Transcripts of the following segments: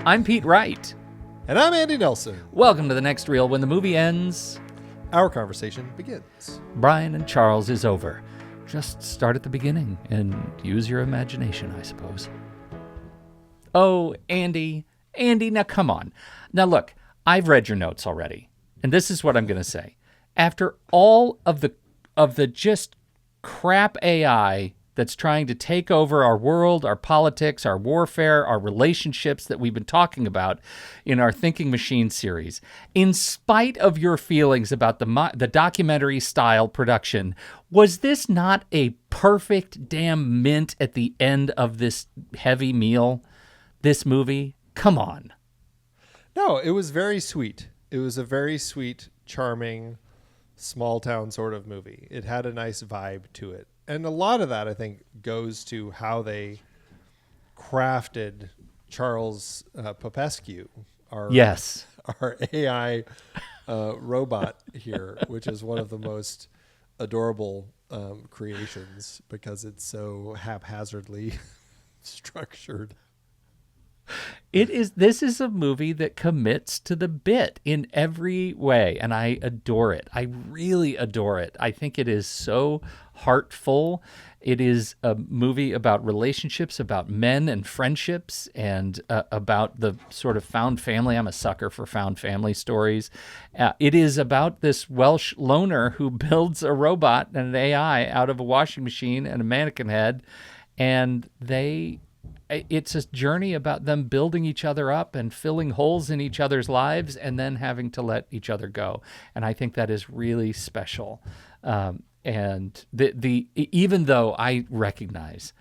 I'm Pete Wright. And I'm Andy Nelson. Welcome to The Next Reel. When the movie ends, our conversation begins. Brian and Charles is over. Just start at the beginning and use your imagination, I suppose. Oh, Andy, now come on. Now look, I've read your notes already, and this is what I'm going to say. After all of the just crap AI that's trying to take over our world, our politics, our warfare, our relationships that we've been talking about in our Thinking Machine series, in spite of your feelings about the documentary-style production, was this not a perfect damn mint at the end of this heavy meal, this movie? Come on. No, it was very sweet. It was a very sweet, charming, small-town sort of movie. It had a nice vibe to it. And a lot of that, I think, goes to how they crafted Charles Popescu, our AI robot here, which is one of the most adorable creations because it's so haphazardly structured. This is a movie that commits to the bit in every way, and I adore it. I really adore it. I think it is so heartful. It is a movie about relationships, about men and friendships, and about the sort of found family. I'm a sucker for found family stories. It is about this Welsh loner who builds a robot and an AI out of a washing machine and a mannequin head, and it's a journey about them building each other up and filling holes in each other's lives and then having to let each other go. And I think that is really special. And even though I recognize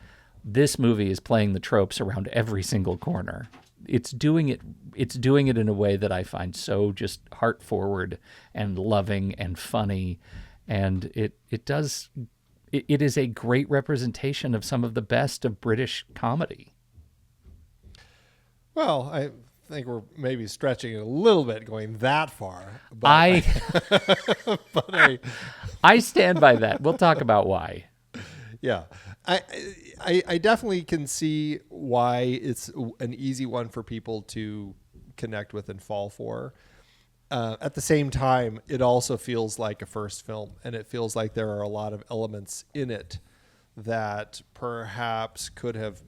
this movie is playing the tropes around every single corner, it's doing it in a way that I find so just heart forward and loving and funny. And it is a great representation of some of the best of British comedy. Well, I think we're maybe stretching it a little bit going that far. But I stand by that. We'll talk about why. Yeah. I definitely can see why it's an easy one for people to connect with and fall for. At the same time, it also feels like a first film, and it feels like there are a lot of elements in it that perhaps could have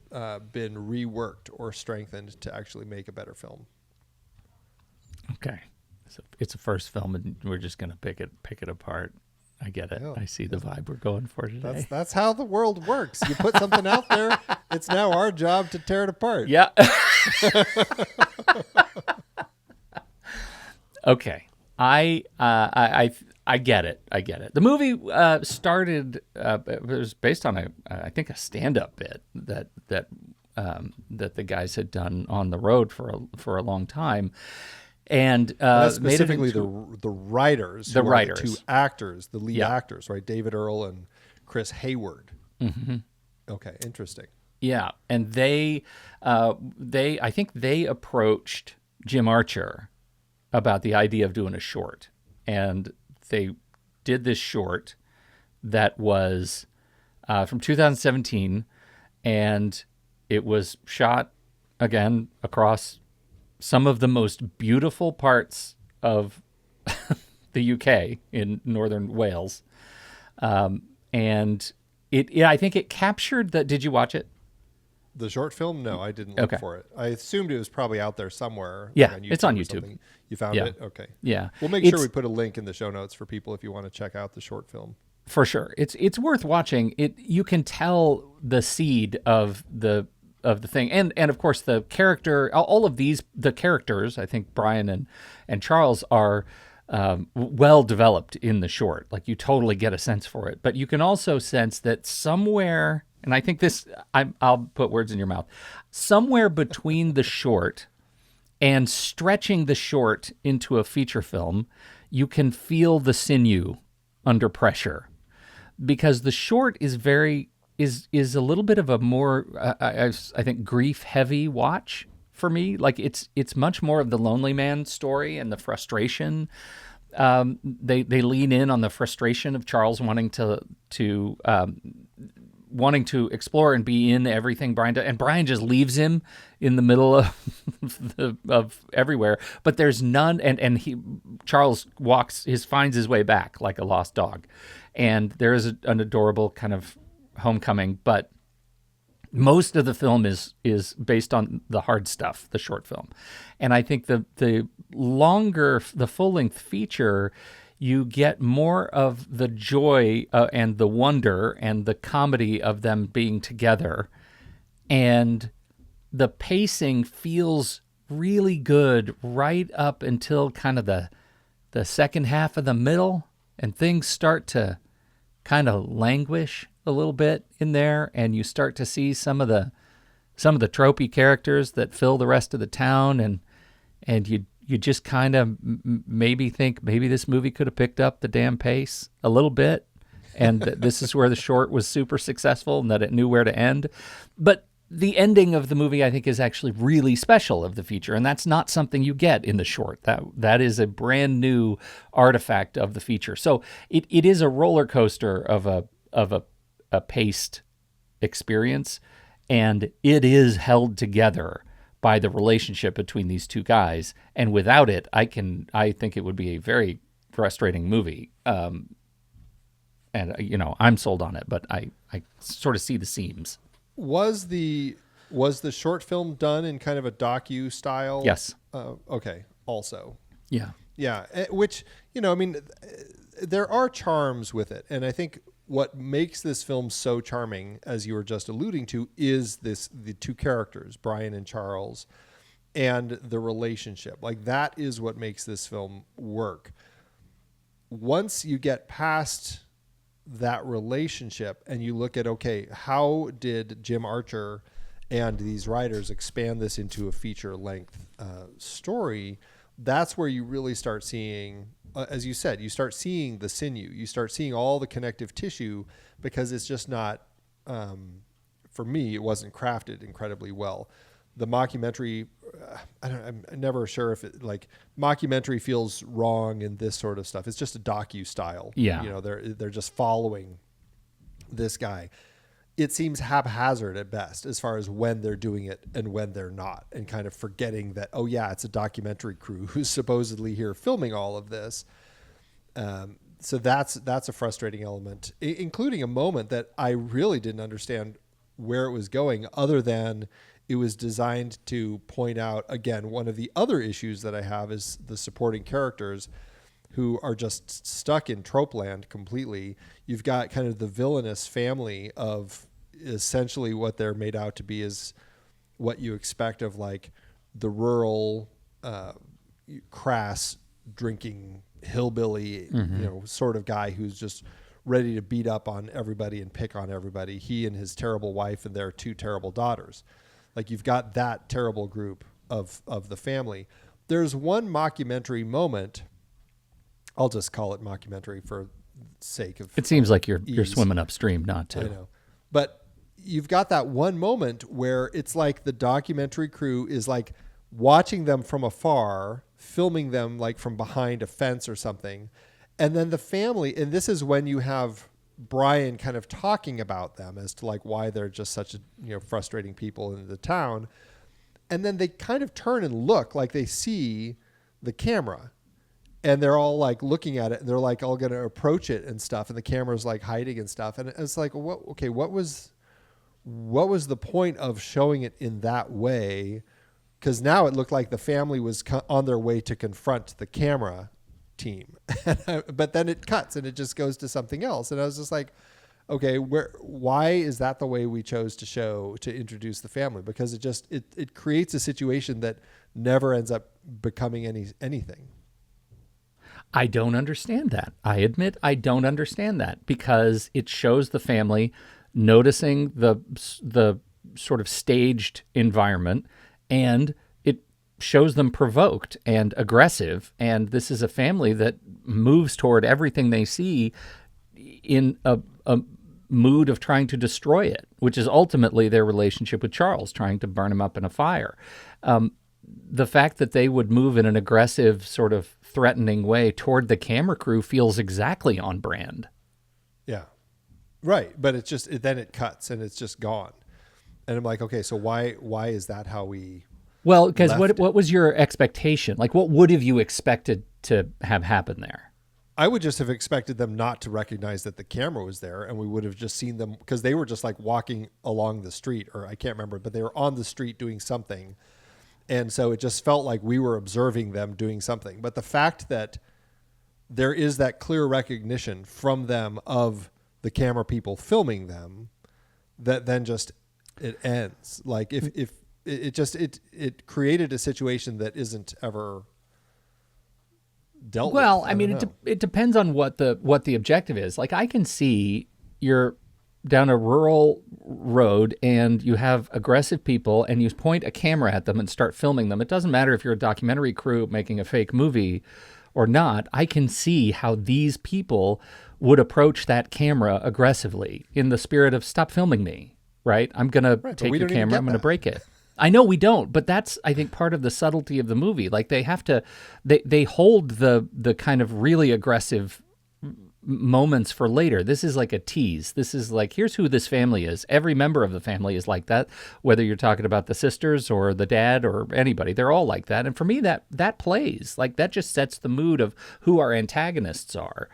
been reworked or strengthened to actually make a better film. Okay. So it's a first film, and we're just going to pick it apart. I get it. Yeah. I see the vibe we're going for today. That's how the world works. You put something out there, it's now our job to tear it apart. Yeah. Okay. I get it. The movie started. It was based on I think a stand-up bit that the guys had done on the road for a long time, and specifically the writers, the two actors, the lead actors, right? David Earl and Chris Hayward. Mm-hmm. Okay, interesting. Yeah, and they I think they approached Jim Archer about the idea of doing a short, and they did this short that was from 2017, and it was shot again across some of the most beautiful parts of the UK in northern Wales, and I think it captured the. Did you watch it? The short film? No, I didn't look for it. I assumed it was probably out there somewhere. Yeah, it's on YouTube. You found it? Okay. Yeah. We'll make sure we put a link in the show notes for people if you want to check out the short film. For sure. It's worth watching. You can tell the seed of the thing. And of course the character, all of the characters, I think Brian and Charles are well developed in the short. Like you totally get a sense for it. But you can also sense that somewhere, and I think I'll put words in your mouth, somewhere between the short and stretching the short into a feature film, you can feel the sinew under pressure, because the short is a little bit of a more I think grief heavy watch for me. Like it's much more of the lonely man story and the frustration. They lean in on the frustration of Charles wanting to wanting to explore and be in everything Brian does, and Brian just leaves him in the middle of everywhere. But there's none, and Charles finds his way back like a lost dog, and there is an adorable kind of homecoming, but most of the film is based on the hard stuff, the short film. And I think the full-length feature, you get more of the joy and the wonder and the comedy of them being together. And the pacing feels really good right up until kind of the second half of the middle, and things start to kind of languish a little bit in there, and you start to see some of the tropey characters that fill the rest of the town, and you just kind of maybe think maybe this movie could have picked up the damn pace a little bit, and that this is where the short was super successful and that it knew where to end. But the ending of the movie, I think, is actually really special of the feature, and that's not something you get in the short. That is a brand new artifact of the feature. So it is a roller coaster of a paced experience, and it is held together by the relationship between these two guys. And without it, I think it would be a very frustrating movie. And I'm sold on it, but I sort of see the seams. Was the short film done in kind of a docu-style? Yes. Okay. Also. Yeah. Yeah. Which, there are charms with it. And I think what makes this film so charming, as you were just alluding to, is the two characters, Brian and Charles, and the relationship. Like, that is what makes this film work. Once you get past that relationship and you look at, okay, how did Jim Archer and these writers expand this into a feature-length story, that's where you really start seeing, as you said, you start seeing the sinew, you start seeing all the connective tissue, because it's just not, for me, it wasn't crafted incredibly well. The mockumentary, I'm never sure if it, like, mockumentary feels wrong in this sort of stuff. It's just a docu-style. Yeah. They're just following this guy. It seems haphazard at best as far as when they're doing it and when they're not, and kind of forgetting that, oh yeah, it's a documentary crew who's supposedly here filming all of this. So that's a frustrating element, including a moment that I really didn't understand where it was going, other than it was designed to point out, again, one of the other issues that I have is the supporting characters who are just stuck in trope land completely. You've got kind of the villainous family of essentially what they're made out to be is what you expect of, like, the rural, crass drinking hillbilly, sort of guy who's just ready to beat up on everybody and pick on everybody. He and his terrible wife and their two terrible daughters. Like, you've got that terrible group of the family. There's one mockumentary moment. I'll just call it mockumentary for sake of. It seems like you're swimming upstream not to. I know, but you've got that one moment where it's like the documentary crew is like watching them from afar, filming them like from behind a fence or something, and then the family. And this is when you have Brian kind of talking about them as to, like, why they're just such frustrating people in the town. And then they kind of turn and look like they see the camera, and they're all like looking at it, and they're like all going to approach it and stuff. And the camera's like hiding and stuff. And it's like, what was the point of showing it in that way? Because now it looked like the family was on their way to confront the camera team, but then it cuts and it just goes to something else. And I was just like, okay, why is that the way we chose to introduce the family? Because it creates a situation that never ends up becoming anything. I don't understand that. I admit I don't understand that, because it shows the family noticing the sort of staged environment, and it shows them provoked and aggressive. And this is a family that moves toward everything they see in a mood of trying to destroy it, which is ultimately their relationship with Charles, trying to burn him up in a fire. The fact that they would move in an aggressive, sort of threatening way toward the camera crew feels exactly on brand. Yeah. Right, but then it cuts and it's just gone. And I'm like, okay, so why is that how we Well, because left it? what was your expectation? Like, what would have you expected to have happen there? I would just have expected them not to recognize that the camera was there, and we would have just seen them because they were just like walking along the street, or I can't remember, but they were on the street doing something. And so it just felt like we were observing them doing something. But the fact that there is that clear recognition from them of the camera people filming them, that then just it ends. Like if it created a situation that isn't ever dealt Well, with. I mean, it depends on what the objective is. Like, I can see you're down a rural road and you have aggressive people and you point a camera at them and start filming them. It doesn't matter if you're a documentary crew making a fake movie or not. I can see how these people would approach that camera aggressively in the spirit of "stop filming me," right? I'm going to take your camera, I'm going to break it. I know we don't, but that's, I think, part of the subtlety of the movie. Like, they have to, they hold the kind of really aggressive moments for later. This is like a tease. This is like, here's who this family is. Every member of the family is like that, whether you're talking about the sisters or the dad or anybody. They're all like that. And for me, that plays. Like, that just sets the mood of who our antagonists are.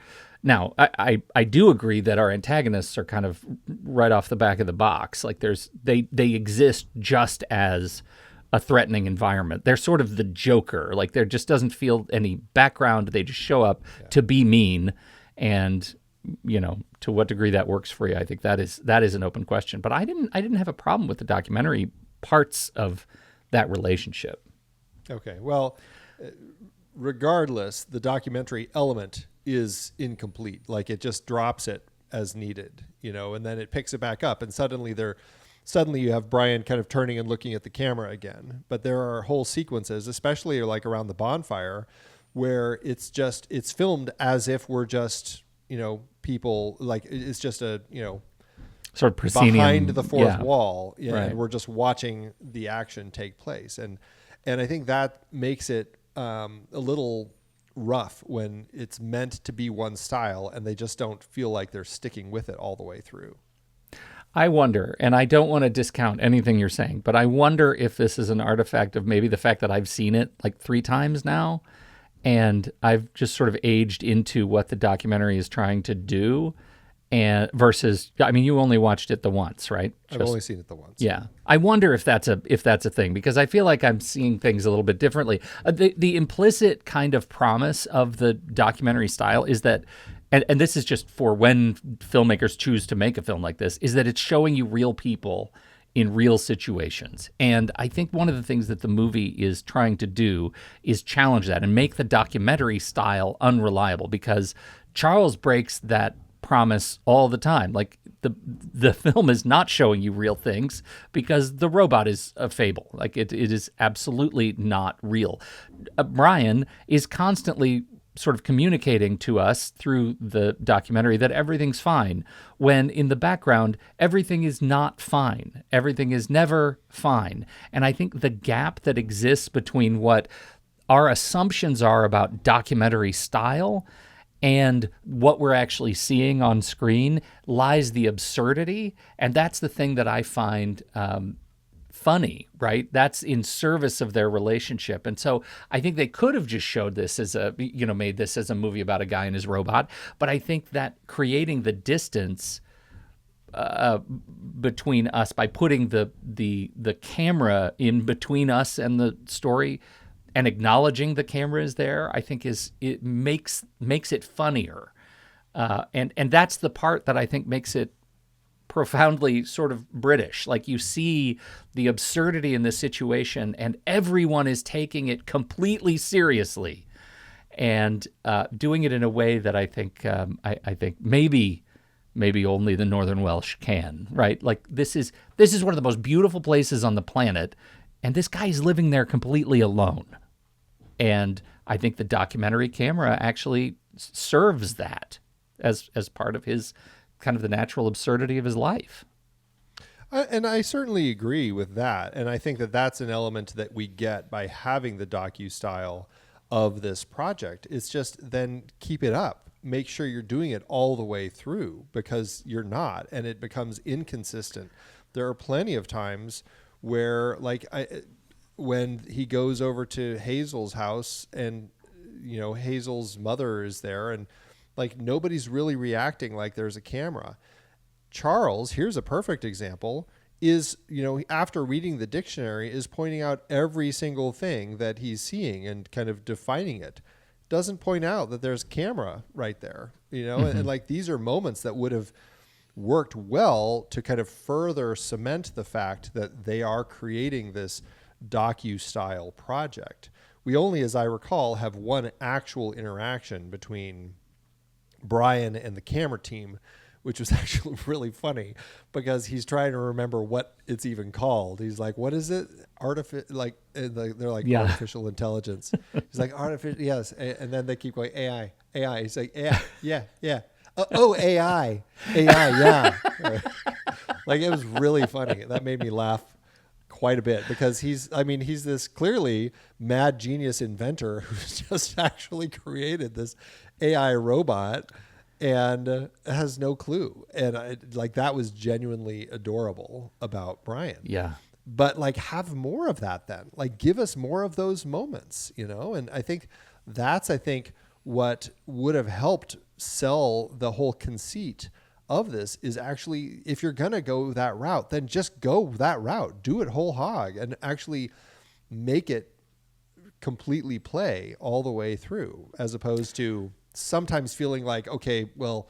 Now, I do agree that our antagonists are kind of right off the back of the box. Like, they exist just as a threatening environment. They're sort of the Joker. Like, there just doesn't feel any background. They just show up to be mean. And, to what degree that works for you, I think that is an open question. But I didn't have a problem with the documentary parts of that relationship. Okay. Well, regardless, the documentary element is incomplete. Like, it just drops it as needed, and then it picks it back up, and suddenly you have Brian kind of turning and looking at the camera again. But there are whole sequences, especially like around the bonfire, where it's filmed as if we're just, people, like it's just a, sort of proscenium behind the fourth wall. Yeah. Right. And we're just watching the action take place. And I think that makes it a little rough when it's meant to be one style and they just don't feel like they're sticking with it all the way through. I wonder, and I don't want to discount anything you're saying, but I wonder if this is an artifact of maybe the fact that I've seen it like 3 times now, and I've just sort of aged into what the documentary is trying to do, and versus, I mean, you only watched it the once, right? I've only seen it the once. Yeah, I wonder if that's a thing, because I feel like I'm seeing things a little bit differently. The implicit kind of promise of the documentary style is that, and this is just for when filmmakers choose to make a film like this, is that it's showing you real people in real situations. And I think one of the things that the movie is trying to do is challenge that and make the documentary style unreliable, because Charles breaks that promise all the time. Like, the film is not showing you real things because the robot is a fable. Like, it is absolutely not real. Brian is constantly sort of communicating to us through the documentary that everything's fine, when in the background, everything is not fine. Everything is never fine. And I think the gap that exists between what our assumptions are about documentary style and what we're actually seeing on screen lies the absurdity. And that's the thing that I find funny, right? That's in service of their relationship. And so I think they could have just showed this as made this as a movie about a guy and his robot. But I think that creating the distance between us by putting the camera in between us and the story and acknowledging the camera is there, I think it makes it funnier. And that's the part that I think makes it profoundly sort of British. Like, you see the absurdity in this situation and everyone is taking it completely seriously and doing it in a way that I think I think maybe only the Northern Welsh can, right? Like, this is one of the most beautiful places on the planet, and this guy is living there completely alone. And I think the documentary camera actually serves that as part of his kind of the natural absurdity of his life. And I certainly agree with that. And I think that that's an element that we get by having the docu-style of this project. It's just then keep it up. make sure you're doing it all the way through, because you're not, and it becomes inconsistent. There are plenty of times where, like, when he goes over to Hazel's house and, you know, Hazel's mother is there and like nobody's really reacting like there's a camera. Charles, here's a perfect example, is, you know, after reading the dictionary, is pointing out every single thing that he's seeing and kind of defining it. Doesn't point out that there's camera right there, you know, and like these are moments that would have worked well to kind of further cement the fact that they are creating this docu-style project. We only, as I recall, have one actual interaction between Brian and the camera team, which was actually really funny because he's trying to remember what it's even called. He's like, what is it? They're like artificial intelligence. He's like, artificial, yes. And then they keep going, AI. He's like, AI, yeah. AI, yeah. Like, it was really funny. That made me laugh quite a bit because he's this clearly mad genius inventor who's just actually created this AI robot and has no clue. And that was genuinely adorable about Brian. Yeah. But like, have more of that then. Like, give us more of those moments, you know? And I think that's what would have helped sell the whole conceit of this is actually, if you're going to go that route, then just go that route. Do it whole hog and actually make it completely play all the way through, as opposed to sometimes feeling like, okay, well,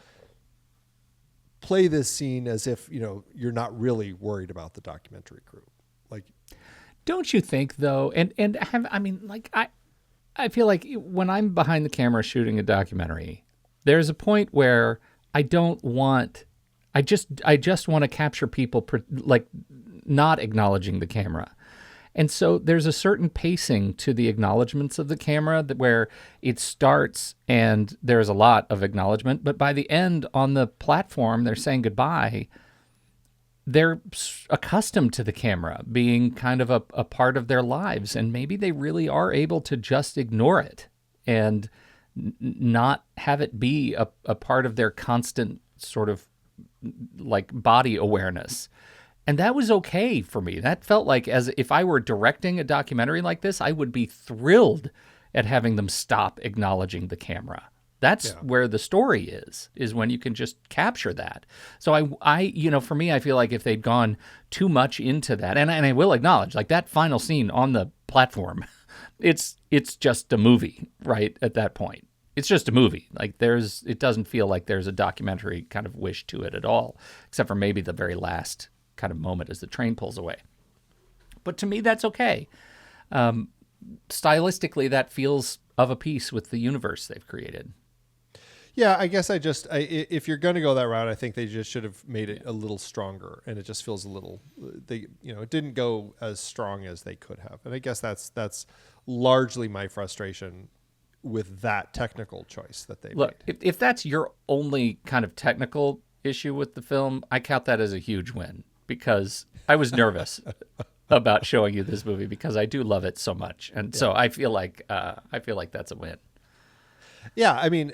play this scene as if, you know, you're not really worried about the documentary crew. Like, don't you think though? I feel like when I'm behind the camera shooting a documentary, there's a point where I just want to capture people like not acknowledging the camera. And so there's a certain pacing to the acknowledgments of the camera where it starts and there's a lot of acknowledgement, but by the end on the platform, they're saying goodbye. They're accustomed to the camera being kind of a part of their lives, and maybe they really are able to just ignore it and not have it be a part of their constant sort of like body awareness. And that was okay for me. That felt like, as if I were directing a documentary like this, I would be thrilled at having them stop acknowledging the camera. That's where the story is when you can just capture that. So I, you know, for me, I feel like if they'd gone too much into that, and I will acknowledge, like, that final scene on the platform, it's just a movie, right? At that point, it's just a movie. Like, it doesn't feel like there's a documentary kind of wish to it at all, except for maybe the very last kind of moment as the train pulls away. But to me, that's okay. Stylistically, that feels of a piece with the universe they've created. Yeah, I guess if you're going to go that route, I think they just should have made it a little stronger, and it just feels a little, it didn't go as strong as they could have. And I guess that's largely my frustration with that technical choice that they made. Look, if that's your only kind of technical issue with the film, I count that as a huge win, because I was nervous about showing you this movie because I do love it so much. And so I feel like that's a win. Yeah, I mean,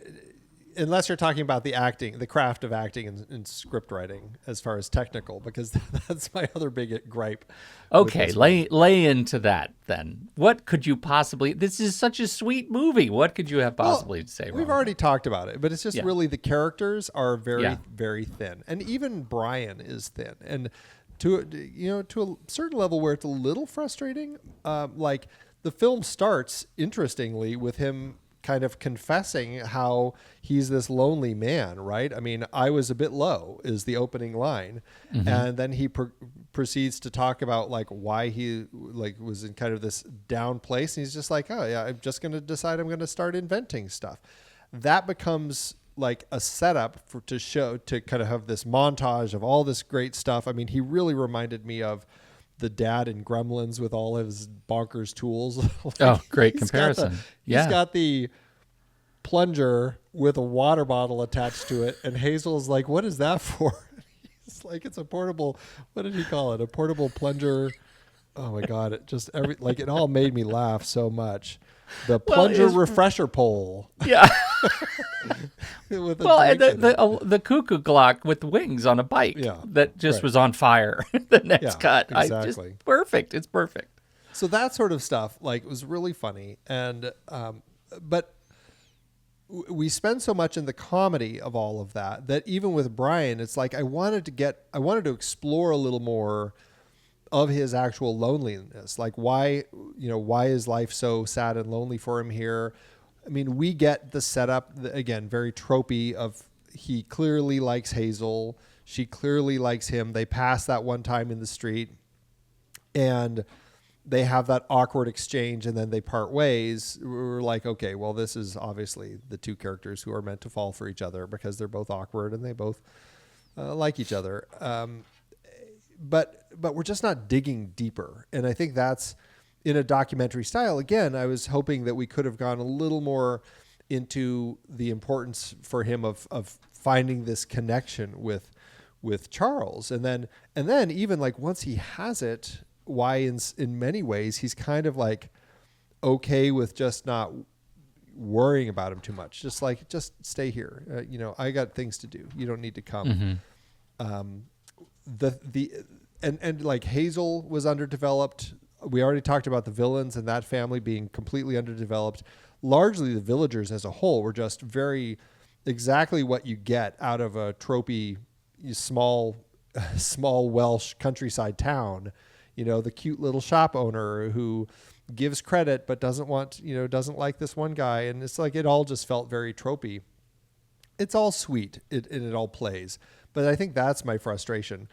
unless you're talking about the acting, the craft of acting and script writing as far as technical, because that's my other big gripe. Okay, lay into that then. What could you possibly, this is such a sweet movie. What could you have possibly to say wrong? We've already talked about it, but it's just really the characters are very, very thin. And even Brian is thin. And to a certain level where it's a little frustrating, like the film starts interestingly with him kind of confessing how he's this lonely man, right? I mean, I was a bit low is the opening line. Mm-hmm. And then he proceeds to talk about like why he like was in kind of this down place. And he's just like, oh yeah, I'm just going to decide I'm going to start inventing stuff. That becomes like a setup to kind of have this montage of all this great stuff. I mean, he really reminded me of the dad in Gremlins with all his bonkers tools. Great comparison. He's got the plunger with a water bottle attached to it. And Hazel's like, what is that for? He's like, it's a portable, what did he call it? A portable plunger. Oh my God. It all made me laugh so much. The plunger refresher pole. Yeah. with a Well, and drink in it. the cuckoo clock with wings on a bike Yeah, that just right. was on fire. The next Yeah, cut, exactly. perfect. It's perfect. So that sort of stuff, like, was really funny. And but we spend so much in the comedy of all of that that even with Brian, it's like I wanted to explore a little more of his actual loneliness. Like, why is life so sad and lonely for him here? I mean, we get the setup, again, very tropey of he clearly likes Hazel. She clearly likes him. They pass that one time in the street and they have that awkward exchange and then they part ways. We're like, okay, well, this is obviously the two characters who are meant to fall for each other because they're both awkward and they both like each other. But we're just not digging deeper. And I think that's in a documentary style. Again, I was hoping that we could have gone a little more into the importance for him of finding this connection with Charles. And then even like once he has it, why in many ways he's kind of like okay with just not worrying about him too much. Just stay here. I got things to do. You don't need to come. And like Hazel was underdeveloped. We already talked about the villains and that family being completely underdeveloped. Largely the villagers as a whole were just very exactly what you get out of a tropey small Welsh countryside town. The cute little shop owner who gives credit but doesn't like this one guy, and it's like it all just felt very tropey. It's all sweet, it all plays, but I think that's my frustration.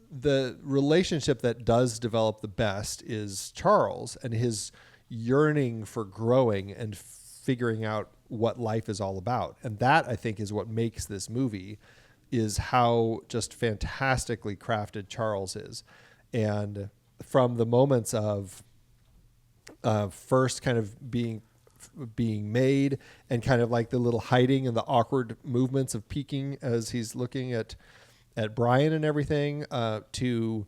The relationship that does develop the best is Charles and his yearning for growing and figuring out what life is all about. And that, I think, is what makes this movie, is how just fantastically crafted Charles is. And from the moments of first kind of being made and kind of like the little hiding and the awkward movements of peeking as he's looking at Brian and everything, to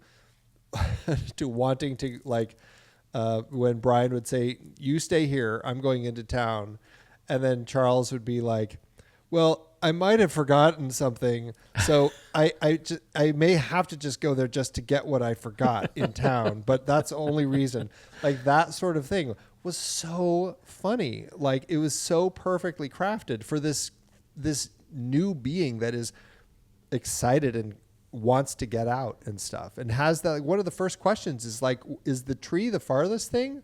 wanting to like, when Brian would say, "You stay here, I'm going into town." And then Charles would be like, "Well, I might have forgotten something. So I may have to just go there just to get what I forgot in town. But that's the only reason." Like that sort of thing was so funny. Like it was so perfectly crafted for this new being that is excited and wants to get out and stuff, and has that, like, one of the first questions is like, is the tree the farthest thing,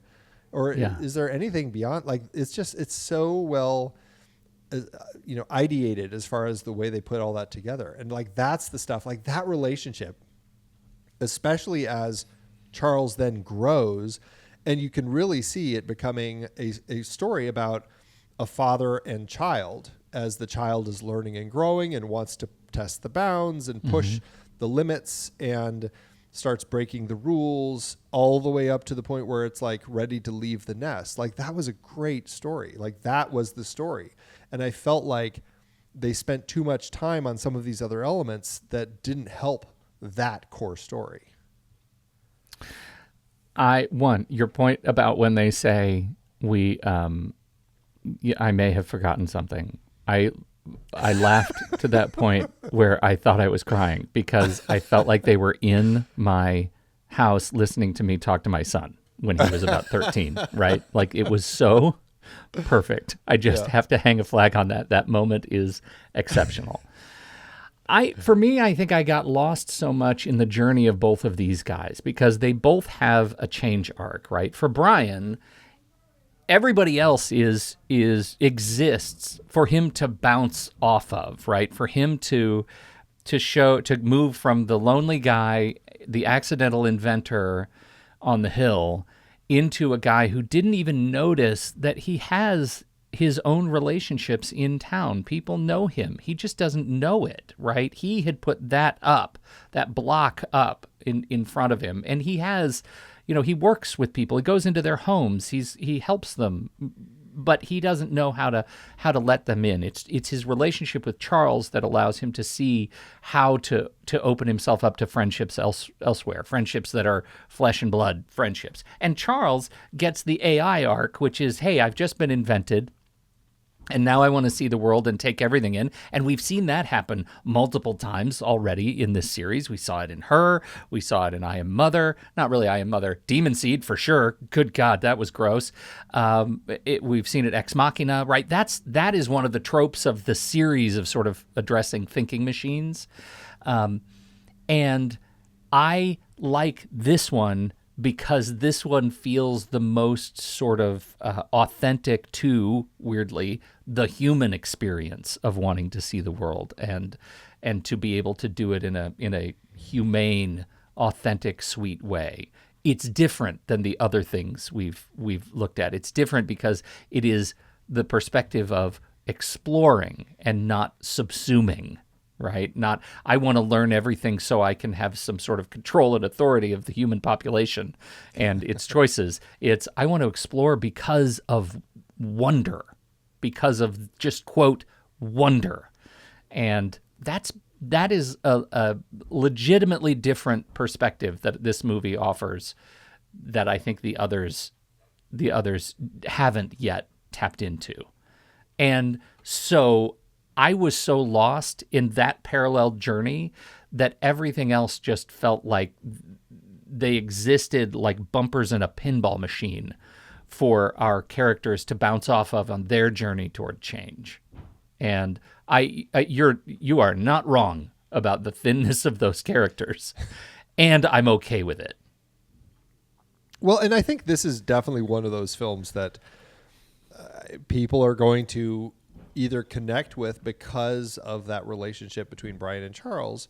or is there anything beyond? Like it's so well ideated as far as the way they put all that together. And like that's the stuff, like that relationship, especially as Charles then grows, and you can really see it becoming a story about a father and child, as the child is learning and growing and wants to test the bounds and push the limits and starts breaking the rules, all the way up to the point where it's like ready to leave the nest. Like that was a great story. Like that was the story. And I felt like they spent too much time on some of these other elements that didn't help that core story. Your point about when they say I may have forgotten something. I laughed to that point where I thought I was crying, because I felt like they were in my house listening to me talk to my son when he was about 13, right? Like it was so perfect. I just have to hang a flag on that. That moment is exceptional. For me, I think I got lost so much in the journey of both of these guys, because they both have a change arc, right? For Brian, everybody else exists for him to bounce off of, right? For him to move from the lonely guy, the accidental inventor on the hill, into a guy who didn't even notice that he has his own relationships in town. People know him. He just doesn't know it, right? He had put that block up in front of him, and he has, he works with people. He goes into their homes. He helps them, but he doesn't know how to let them in. It's his relationship with Charles that allows him to see how to open himself up to friendships elsewhere, friendships that are flesh and blood friendships. And Charles gets the AI arc, which is, hey, I've just been invented. And now I want to see the world and take everything in. And we've seen that happen multiple times already in this series. We saw it in Her. We saw it in I Am Mother. Not really I Am Mother. Demon Seed, for sure. Good God, that was gross. We've seen it Ex Machina, right? That is one of the tropes of the series of sort of addressing thinking machines. And I like this one because this one feels the most sort of authentic to, weirdly, the human experience of wanting to see the world and to be able to do it in a humane, authentic, sweet way. It's different than the other things we've looked at. It's different because it is the perspective of exploring and not subsuming. Right? Not, I want to learn everything so I can have some sort of control and authority of the human population and its choices. It's, I want to explore because of wonder, because of just, quote, wonder. And that is a legitimately different perspective that this movie offers that I think the others haven't yet tapped into. And so I was so lost in that parallel journey that everything else just felt like they existed like bumpers in a pinball machine for our characters to bounce off of on their journey toward change. And you are not wrong about the thinness of those characters, and I'm okay with it. Well, and I think this is definitely one of those films that people are going to either connect with because of that relationship between Brian and Charles,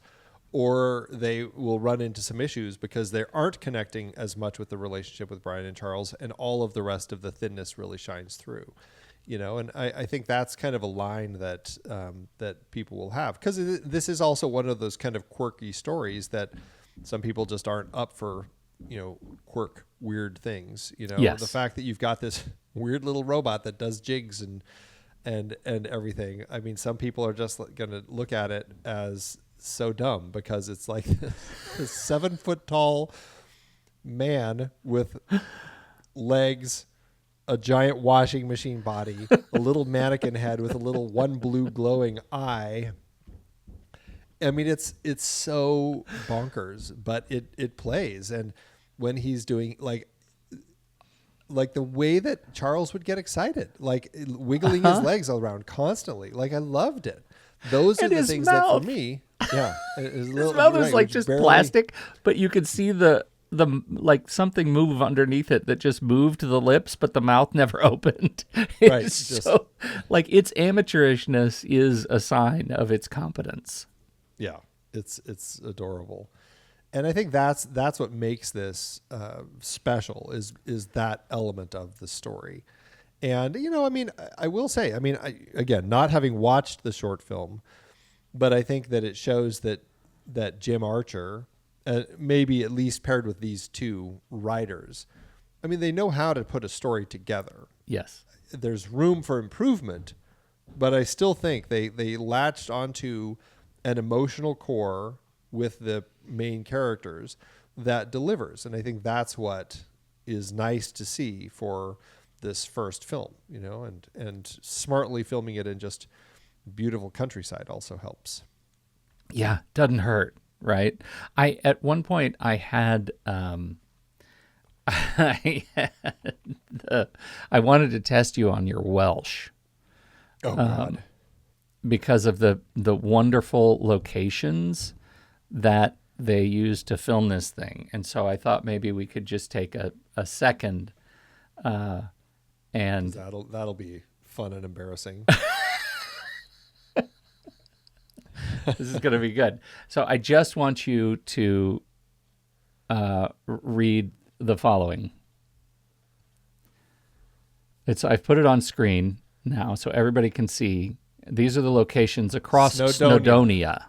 or they will run into some issues because they aren't connecting as much with the relationship with Brian and Charles, and all of the rest of the thinness really shines through, and I think that's kind of a line that that people will have, because this is also one of those kind of quirky stories that some people just aren't up for, weird things, Yes. The fact that you've got this weird little robot that does jigs and everything. I mean, some people are just going to look at it as so dumb because it's like this 7 foot tall man with legs, a giant washing machine body, a little mannequin head with a little one blue glowing eye. I mean, it's so bonkers, but it plays. And when he's doing like the way that Charles would get excited, like wiggling his legs around constantly. Like, I loved it. Those are the things that for me, his mouth was like just plastic, but you could see the like something move underneath it that just moved the lips, but the mouth never opened. Right. So like its amateurishness is a sign of its competence. Yeah, it's adorable. And I think that's what makes this special is that element of the story. And, I mean, I will say, again, not having watched the short film, but I think that it shows that Jim Archer, maybe at least paired with these two writers, I mean, they know how to put a story together. Yes. There's room for improvement, but I still think they latched onto an emotional core with the main characters that delivers. And I think that's what is nice to see for this first film, and smartly filming it in just beautiful countryside also helps. Yeah, doesn't hurt, right? At one point I had I wanted to test you on your Welsh. Oh God. Because of the wonderful locations that they used to film this thing. And so I thought maybe we could just take a second and that'll be fun and embarrassing. This is going to be good. So I just want you to read the following. I've put it on screen now so everybody can see. These are the locations across Snowdonia.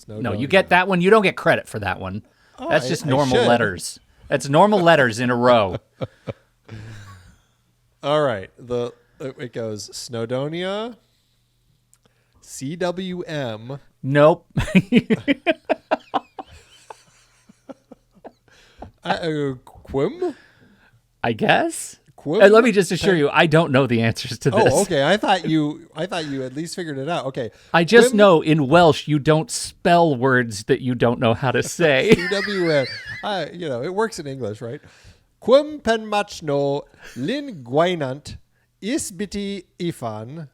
No, you get that one. You don't get credit for that one. Oh, that's just normal letters. That's normal letters in a row. All right. It goes Snowdonia, CWM. Nope. Quim? I guess. And let me just assure you, I don't know the answers to this. Oh, okay. I thought you at least figured it out. Okay. I just know in Welsh you don't spell words that you don't know how to say. CWN. It works in English, right? Quum pen machno linguinant isbiti ifan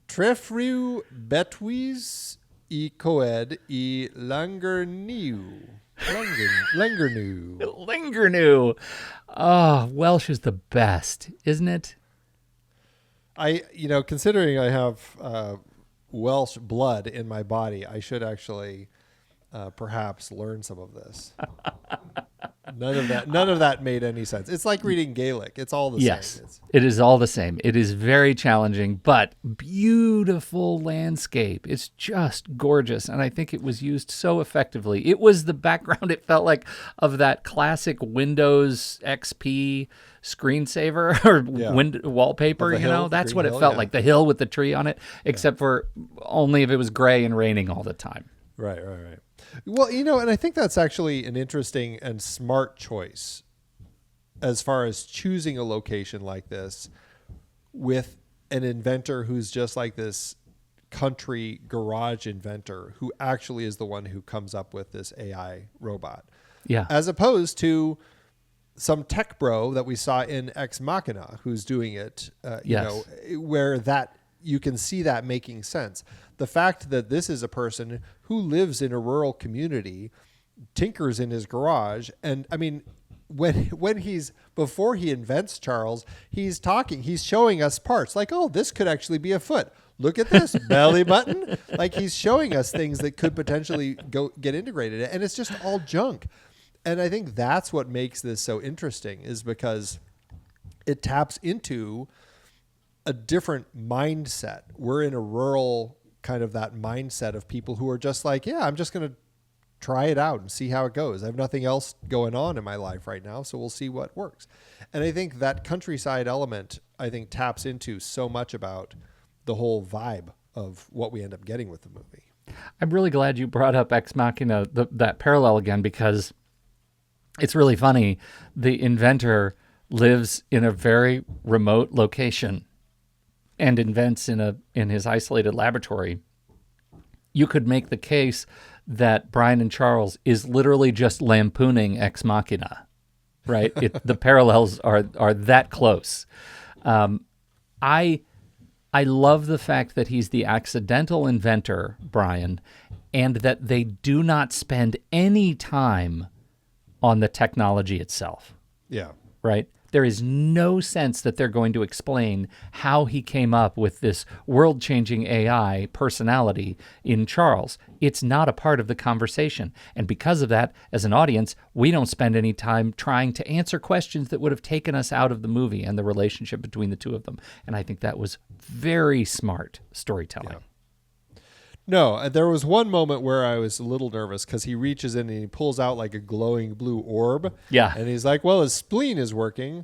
trefriu betwis e coed e langerniu. Langernu. Lingernu. Oh, Welsh is the best, isn't it? Considering I have Welsh blood in my body, I should actually perhaps learn some of this. None of that made any sense. It's like reading Gaelic. It's all the same. Yes, it is all the same. It is very challenging, but beautiful landscape. It's just gorgeous, and I think it was used so effectively. It was the background, it felt like, of that classic Windows XP screensaver or wallpaper, That's what it felt like, the hill with the tree on it, except for only if it was gray and raining all the time. Right. Well, and I think that's actually an interesting and smart choice as far as choosing a location like this with an inventor who's just like this country garage inventor who actually is the one who comes up with this AI robot. Yeah. As opposed to some tech bro that we saw in Ex Machina who's doing it, where that you can see that making sense. The fact that this is a person who lives in a rural community, tinkers in his garage, and I mean, before he invents Charles, he's showing us parts like, oh, this could actually be a foot. Look at this belly button. Like he's showing us things that could potentially get integrated, and it's just all junk. And I think that's what makes this so interesting, is because it taps into a different mindset. We're in a rural kind of that mindset of people who are just like, yeah, I'm just going to try it out and see how it goes. I have nothing else going on in my life right now, so we'll see what works. And I think that countryside element, taps into so much about the whole vibe of what we end up getting with the movie. I'm really glad you brought up Ex Machina, that parallel again, because it's really funny. The inventor lives in a very remote location and invents in his isolated laboratory. You could make the case that Brian and Charles is literally just lampooning Ex Machina, right? The parallels are that close. I love the fact that he's the accidental inventor, Brian, and that they do not spend any time on the technology itself. Yeah. Right? There is no sense that they're going to explain how he came up with this world-changing AI personality in Charles. It's not a part of the conversation. And because of that, as an audience, we don't spend any time trying to answer questions that would have taken us out of the movie and the relationship between the two of them. And I think that was very smart storytelling. Yeah. No, there was one moment where I was a little nervous because he reaches in and he pulls out like a glowing blue orb. Yeah. And he's like, well, his spleen is working.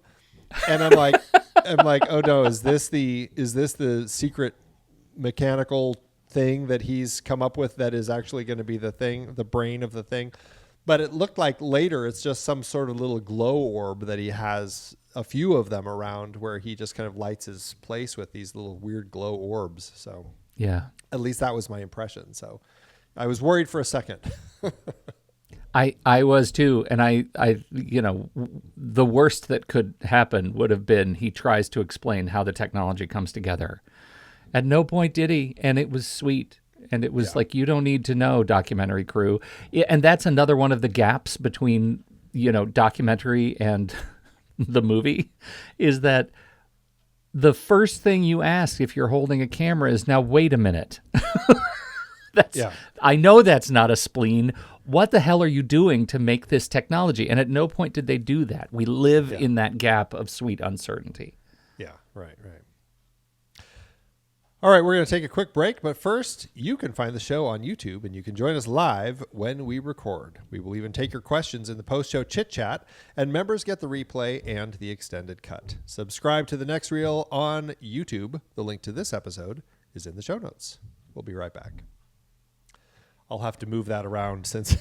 And I'm like, oh no, is this the secret mechanical thing that he's come up with that is actually going to be the thing, the brain of the thing? But it looked like later it's just some sort of little glow orb that he has a few of them around where he just kind of lights his place with these little weird glow orbs. So yeah. At least that was my impression. So I was worried for a second. I was too. And I the worst that could happen would have been he tries to explain how the technology comes together. At no point did he. And it was sweet. And it was like, you don't need to know, documentary crew. And that's another one of the gaps between, documentary and the movie, is that the first thing you ask if you're holding a camera is, now, wait a minute. I know that's not a spleen. What the hell are you doing to make this technology? And at no point did they do that. We live in that gap of sweet uncertainty. Yeah, right. All right, we're going to take a quick break, but first, you can find the show on YouTube, and you can join us live when we record. We will even take your questions in the post-show chit-chat, and members get the replay and the extended cut. Subscribe to The Next Reel on YouTube. The link to this episode is in the show notes. We'll be right back. I'll have to move that around since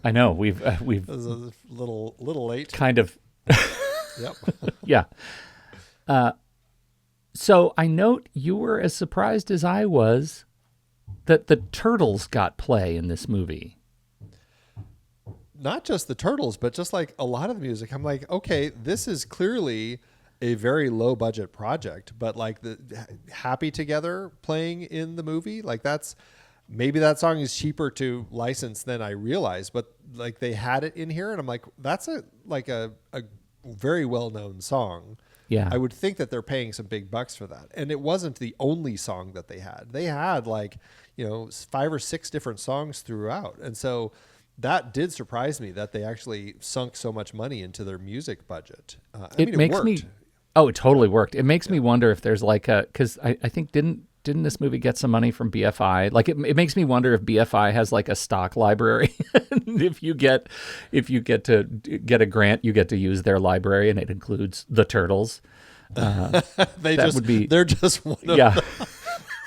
I know we've it was a little late. Kind of. Yep. Yeah. So I note you were as surprised as I was that the Turtles got play in this movie. Not just the Turtles, but just like a lot of the music. I'm like, okay, this is clearly a very low budget project, but like the Happy Together playing in the movie, like maybe that song is cheaper to license than I realized, but like they had it in here, and I'm like, that's a very well known song. Yeah. I would think that they're paying some big bucks for that. And it wasn't the only song that they had. They had like, 5 or 6 different songs throughout. And so that did surprise me that they actually sunk so much money into their music budget. It worked. It totally worked. It makes me wonder if there's like because I think didn't this movie get some money from BFI? Like it makes me wonder if BFI has like a stock library. if you get to get a grant, you get to use their library, and it includes the Turtles. They're just one of them.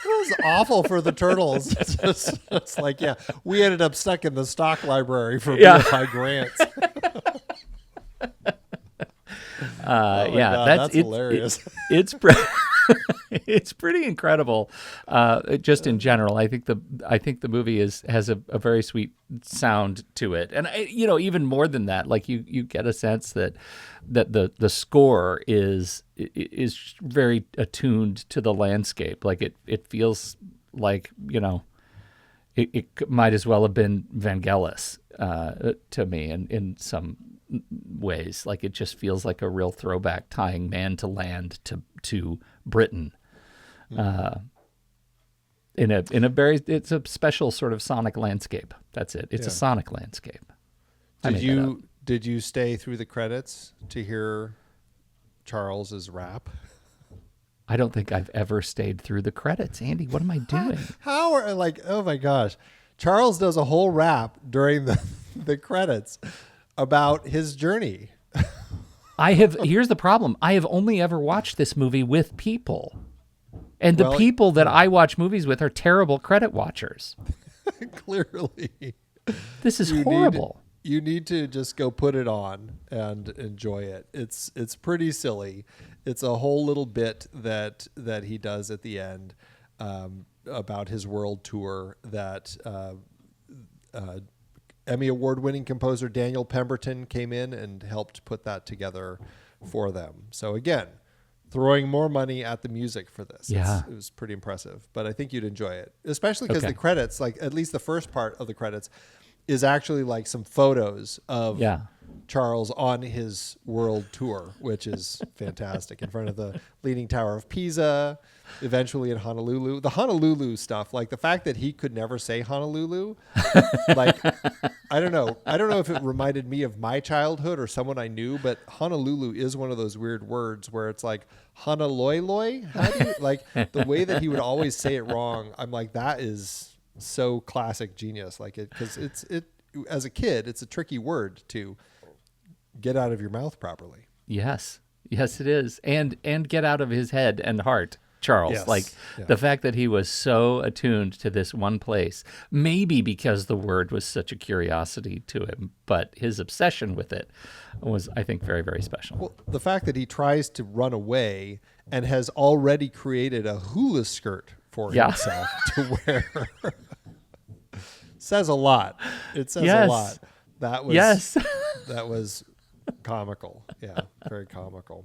It was awful for the Turtles. It's like, we ended up stuck in the stock library for BFI grants. That's hilarious. It's pretty incredible. Just in general, I think the movie has a very sweet sound to it, and even more than that, like you get a sense that the score is very attuned to the landscape. Like it feels like it might as well have been Vangelis to me in some ways. Like it just feels like a real throwback, tying man to land to Britain. In it's a special sort of sonic landscape. That's it. It's a sonic landscape. Did you stay through the credits to hear Charles's rap? I don't think I've ever stayed through the credits. Andy, what am I doing? Oh my gosh. Charles does a whole rap during the credits about his journey. Here's the problem. I have only ever watched this movie with people. And the people that I watch movies with are terrible credit watchers. Clearly. This is horrible. You need to just go put it on and enjoy it. It's pretty silly. It's a whole little bit that he does at the end about his world tour that Emmy Award-winning composer Daniel Pemberton came in and helped put that together for them. So again, throwing more money at the music for this. Yeah. It was pretty impressive, but I think you'd enjoy it, especially because the credits, like at least the first part of the credits, is actually like some photos of Charles on his world tour, which is fantastic, in front of the Leaning Tower of Pisa, eventually in Honolulu. The Honolulu stuff, like the fact that he could never say Honolulu, like, I don't know if it reminded me of my childhood or someone I knew, but Honolulu is one of those weird words where it's like Honoloiloi. How do you, like, the way that he would always say it wrong, I'm like, that is so classic genius. Like it, because it as a kid, it's a tricky word to get out of your mouth properly. Yes, it is, and get out of his head and heart, Charles. Yes. Like the fact that he was so attuned to this one place, maybe because the word was such a curiosity to him, but his obsession with it was, I think, very, very special. Well, the fact that he tries to run away and has already created a hula skirt for himself to wear says a lot. It says a lot. That was comical. Yeah, very comical.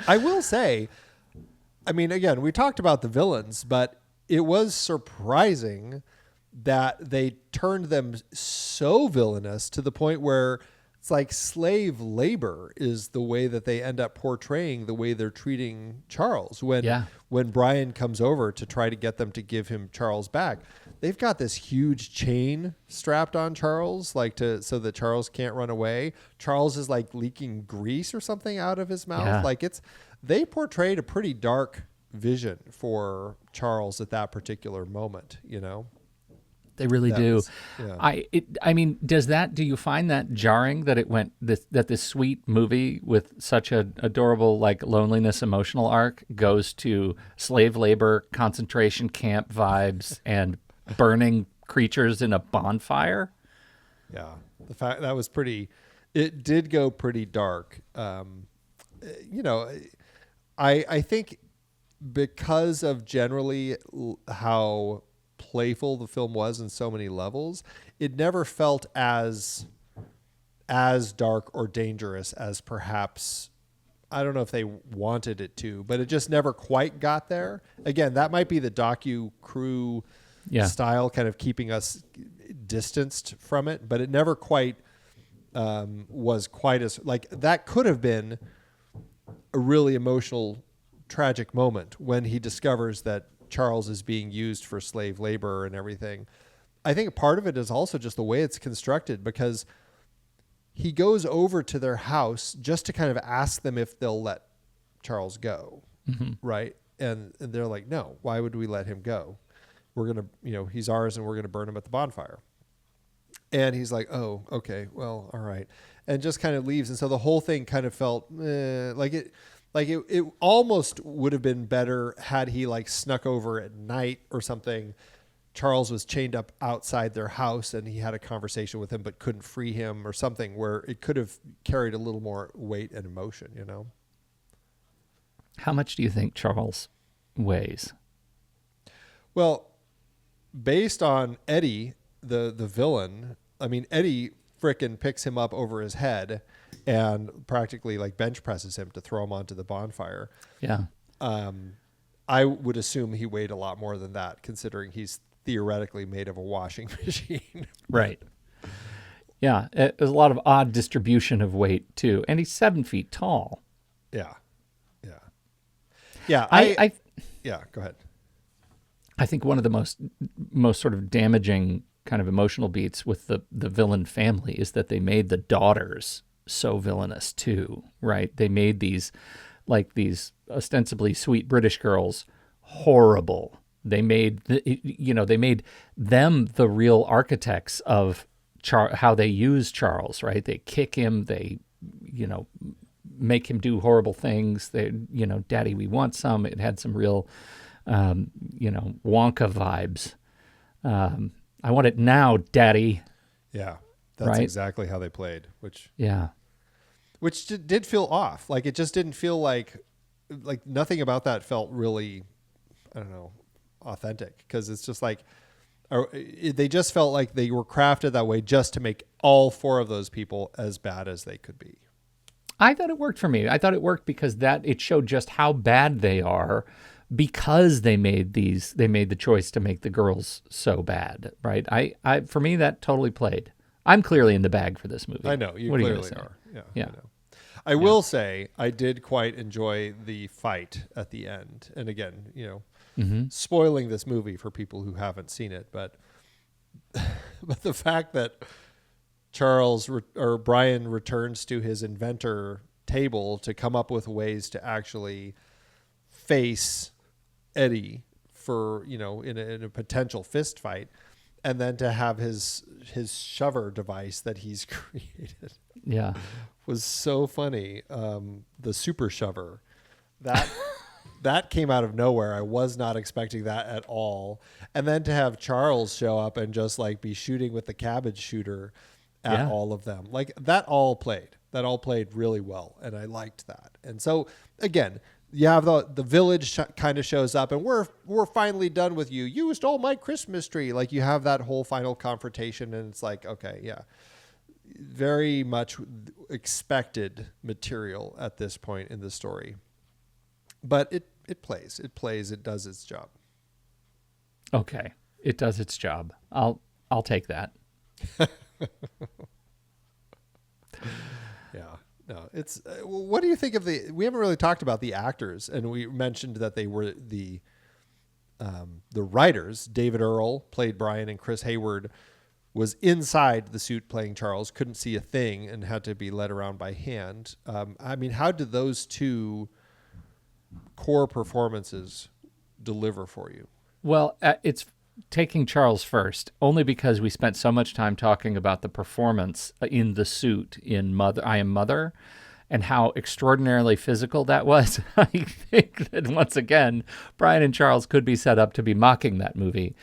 I will say, I mean, again, we talked about the villains, but it was surprising that they turned them so villainous to the point where it's like slave labor is the way that they end up portraying the way they're treating Charles. When Brian comes over to try to get them to give him Charles back, they've got this huge chain strapped on Charles, so that Charles can't run away. Charles is like leaking grease or something out of his mouth. Yeah. They portrayed a pretty dark vision for Charles at that particular moment, They really do. I mean, do you find that jarring that that this sweet movie with such an adorable, like, loneliness emotional arc goes to slave labor, concentration camp vibes, and burning creatures in a bonfire? Yeah. The fact it did go pretty dark. I think because of generally how playful the film was in so many levels, it never felt as dark or dangerous as perhaps, I don't know if they wanted it to, but it just never quite got there. Again, that might be the docu-crew style kind of keeping us distanced from it, but it never quite was quite as, like, that could have been a really emotional, tragic moment when he discovers that Charles is being used for slave labor and everything. I think part of it is also just the way it's constructed, because he goes over to their house just to kind of ask them if they'll let Charles go. Mm-hmm. Right. And they're like, no, why would we let him go? We're going to, he's ours and we're going to burn him at the bonfire. And he's like, oh, okay, well, all right. And just kind of leaves. And so the whole thing kind of felt like it almost would have been better had he like snuck over at night or something. Charles was chained up outside their house and he had a conversation with him but couldn't free him, or something where it could have carried a little more weight and emotion, How much do you think Charles weighs? Well, based on Eddie, the villain, I mean, Eddie frickin' picks him up over his head and practically like bench presses him to throw him onto the bonfire. Yeah. I would assume he weighed a lot more than that, considering he's theoretically made of a washing machine. Right. Yeah. There's a lot of odd distribution of weight too. And he's 7 feet tall. Yeah. Yeah. Yeah. Yeah. Go ahead. I think one of the most sort of damaging kind of emotional beats with the villain family is that they made the daughters so villainous too, right? They made these ostensibly sweet British girls horrible. They made they made them the real architects of how they use Charles, right? They kick him, they make him do horrible things. They Daddy, we want some. It had some real Wonka vibes. I want it now, Daddy. Yeah, that's right? exactly how they played. Which did feel off. Like it just didn't feel like nothing about that felt really, I don't know, authentic, because it's just like they just felt like they were crafted that way just to make all four of those people as bad as they could be. I thought it worked for me. I thought it worked because it showed just how bad they are, because they made the choice to make the girls so bad, right? For me, that totally played. I'm clearly in the bag for this movie. I know you clearly are. Yeah. I know. I will say I did quite enjoy the fight at the end. And again, spoiling this movie for people who haven't seen it, but the fact that Brian returns to his inventor table to come up with ways to actually face Eddie for, in a potential fist fight, and then to have his shover device that he's created. Yeah. Was so funny. The super shover, that came out of nowhere. I was not expecting that at all. And then to have Charles show up and just like be shooting with the cabbage shooter at all of them. Like that all played really well. And I liked that. And so again, you have the village kind of shows up and we're finally done with you. You stole my Christmas tree. Like you have that whole final confrontation and it's like, okay, yeah. Very much expected material at this point in the story, but it plays, it does its job. Okay. It does its job. I'll take that. Yeah, no, it's, what do you think of we haven't really talked about the actors, and we mentioned that they were the writers. David Earl played Brian and Chris Hayward was inside the suit playing Charles, couldn't see a thing, and had to be led around by hand. I mean, how did those two core performances deliver for you? Well, it's taking Charles first, only because we spent so much time talking about the performance in the suit in I Am Mother, and how extraordinarily physical that was. I think that once again, Brian and Charles could be set up to be mocking that movie,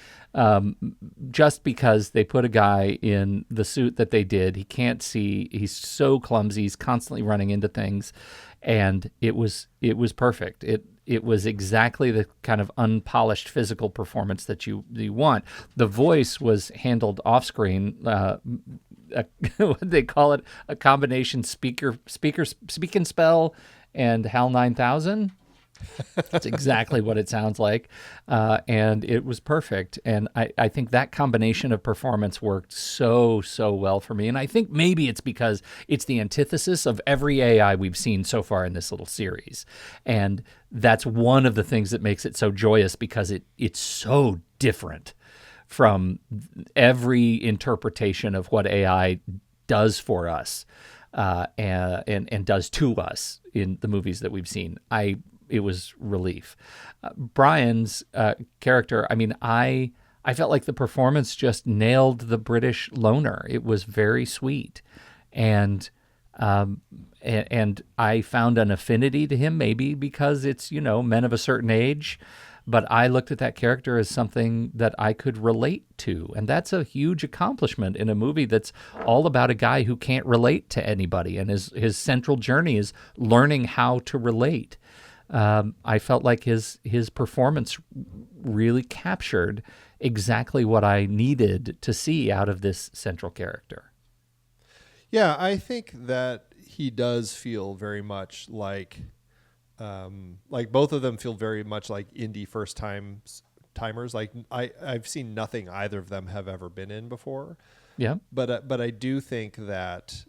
just because they put a guy in the suit that they did. He can't see. He's so clumsy. He's constantly running into things, and it was perfect. It was exactly the kind of unpolished physical performance that you want. The voice was handled off screen. What they call it, a combination speak and spell and HAL 9000. That's exactly what it sounds like. And it was perfect. And I think that combination of performance worked so well for me. And I think maybe it's because it's the antithesis of every AI we've seen so far in this little series. And that's one of the things that makes it so joyous, because it's so different from every interpretation of what AI does for us, and does to us in the movies that we've seen. It was relief. Brian's character, I mean, I felt like the performance just nailed the British loner. It was very sweet, and I found an affinity to him, maybe because it's, men of a certain age. But I looked at that character as something that I could relate to. And that's a huge accomplishment in a movie that's all about a guy who can't relate to anybody. And his central journey is learning how to relate. I felt like his performance really captured exactly what I needed to see out of this central character. Yeah, I think that he does feel very much like both of them feel very much like indie timers. Like I've seen nothing either of them have ever been in before. Yeah. But I do think that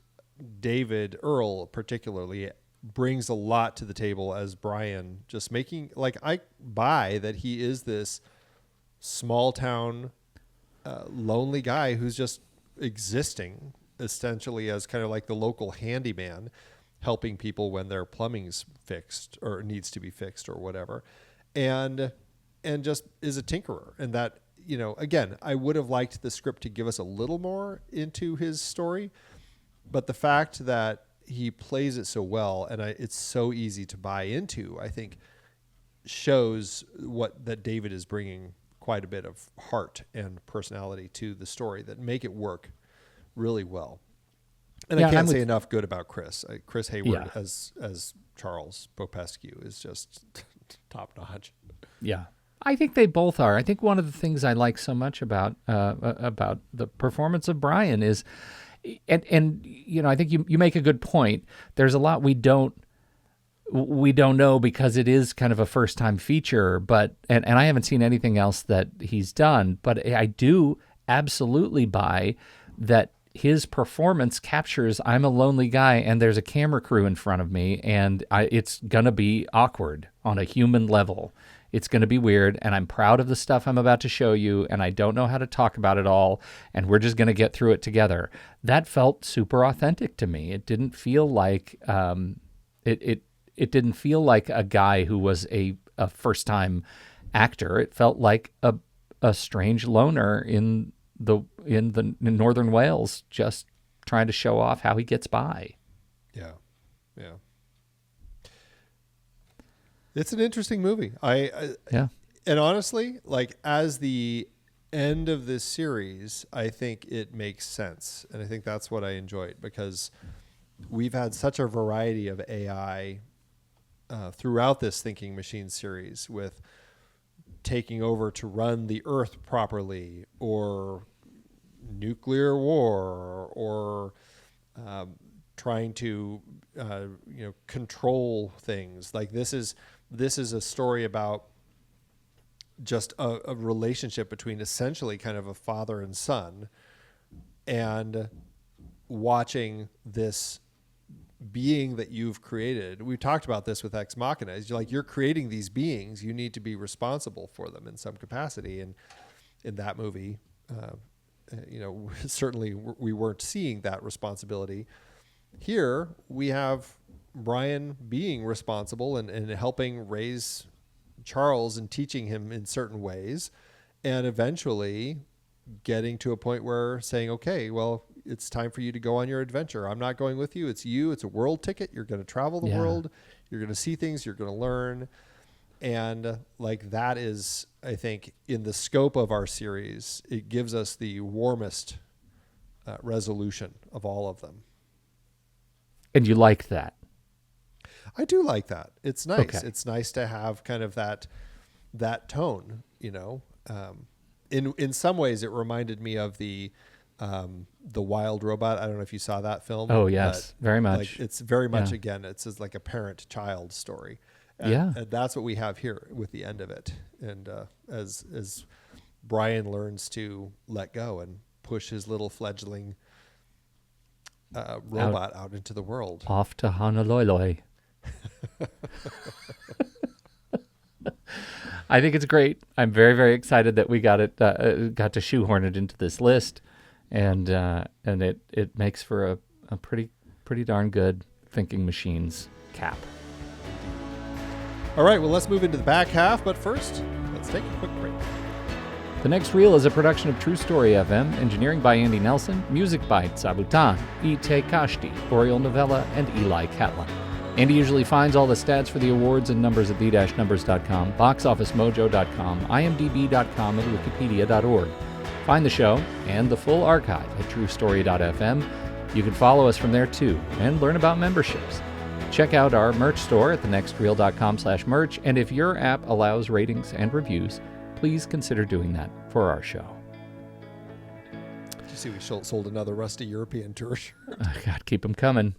David Earl particularly brings a lot to the table as Brian, just making, like, I buy that he is this small town, lonely guy who's just existing essentially as kind of like the local handyman, helping people when their plumbing's fixed or needs to be fixed or whatever. And just is a tinkerer. And that, again, I would have liked the script to give us a little more into his story, but the fact that he plays it so well and it's so easy to buy into, I think shows that David is bringing quite a bit of heart and personality to the story that make it work really well. And I can't say enough good about Chris. Chris Hayward as Charles Popescu is just top notch. Yeah, I think they both are. I think one of the things I like so much about the performance of Brian is, and I think you make a good point. There's a lot we don't know because it is kind of a first time feature. But and I haven't seen anything else that he's done. But I do absolutely buy that his performance captures, I'm a lonely guy and there's a camera crew in front of me, and it's going to be awkward on a human level. It's going to be weird, and I'm proud of the stuff I'm about to show you, and I don't know how to talk about it all, and we're just going to get through it together. That felt super authentic to me. It didn't feel like it didn't feel like a guy who was a first-time actor. It felt like a strange loner in northern Wales, just trying to show off how he gets by. Yeah. It's an interesting movie. And honestly, like, as the end of this series, I think it makes sense. And I think that's what I enjoyed, because we've had such a variety of AI throughout this Thinking Machine series, with taking over to run the Earth properly, or nuclear war, or trying to control things. Like, this is a story about just a relationship between essentially kind of a father and son, and watching this being that you've created. We talked about this with Ex Machina. You're creating these beings, you need to be responsible for them in some capacity. And in that movie, certainly we weren't seeing that responsibility. Here we have Brian being responsible and helping raise Charles and teaching him in certain ways, and eventually getting to a point where saying, okay, well, it's time for you to go on your adventure. I'm not going with you. It's you. It's a world ticket. You're going to travel the world. You're going to see things. You're going to learn. And like that is, I think, in the scope of our series, it gives us the warmest resolution of all of them. And you like that? I do like that. It's nice. Okay. It's nice to have kind of that tone, you know. In some ways, it reminded me of the Wild Robot. I don't know if you saw that film. Oh yes, very much. Like, it's very much again. It's like a parent-child story. And that's what we have here with the end of it. And as Brian learns to let go and push his little fledgling robot out into the world, off to Honolulu. I think it's great. I'm very, very excited that we got to shoehorn it into this list, and it makes for a pretty darn good Thinking Machines cap. All right, well, let's move into the back half, but first, let's take a quick break. The Next Reel is a production of True Story FM, engineering by Andy Nelson, music by Sabutan, Ite Kashti, Oriel Novella, and Eli Catlin. Andy usually finds all the stats for the awards and numbers at the-numbers.com, boxofficemojo.com, imdb.com, and wikipedia.org. Find the show and the full archive at truestory.fm. You can follow us from there too and learn about memberships. Check out our merch store at thenextreel.com/merch, and if your app allows ratings and reviews, please consider doing that for our show. Did you see we sold another Rusty European tour shirt? Oh, God, keep them coming.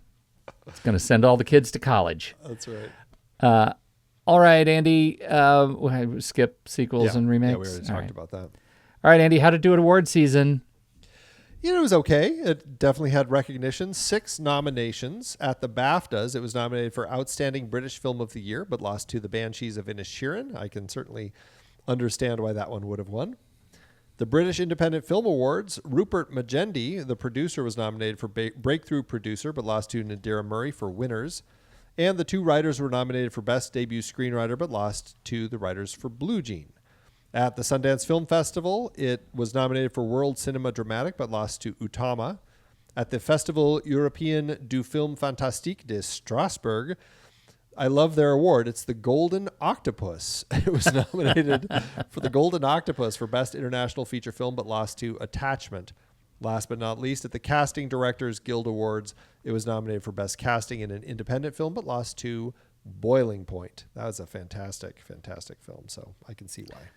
It's going to send all the kids to college. That's right. All right, Andy. Skip sequels and remakes. Yeah, we already talked about that. All right, Andy, how to do it award season? You know, it was okay. It definitely had recognition. 6 nominations. At the BAFTAs, it was nominated for Outstanding British Film of the Year, but lost to The Banshees of Inisherin. I can certainly understand why that one would have won. The British Independent Film Awards, Rupert Magendie, the producer, was nominated for Breakthrough Producer, but lost to Nadira Murray for Winners. And the 2 writers were nominated for Best Debut Screenwriter, but lost to the writers for Blue Jean. At the Sundance Film Festival, it was nominated for World Cinema Dramatic, but lost to Utama. At the Festival Européen du Film Fantastique de Strasbourg, I love their award. It's the Golden Octopus. It was nominated for the Golden Octopus for Best International Feature Film, but lost to Attachment. Last but not least, at the Casting Directors Guild Awards, it was nominated for Best Casting in an Independent Film, but lost to Boiling Point. That was a fantastic, fantastic film, so I can see why.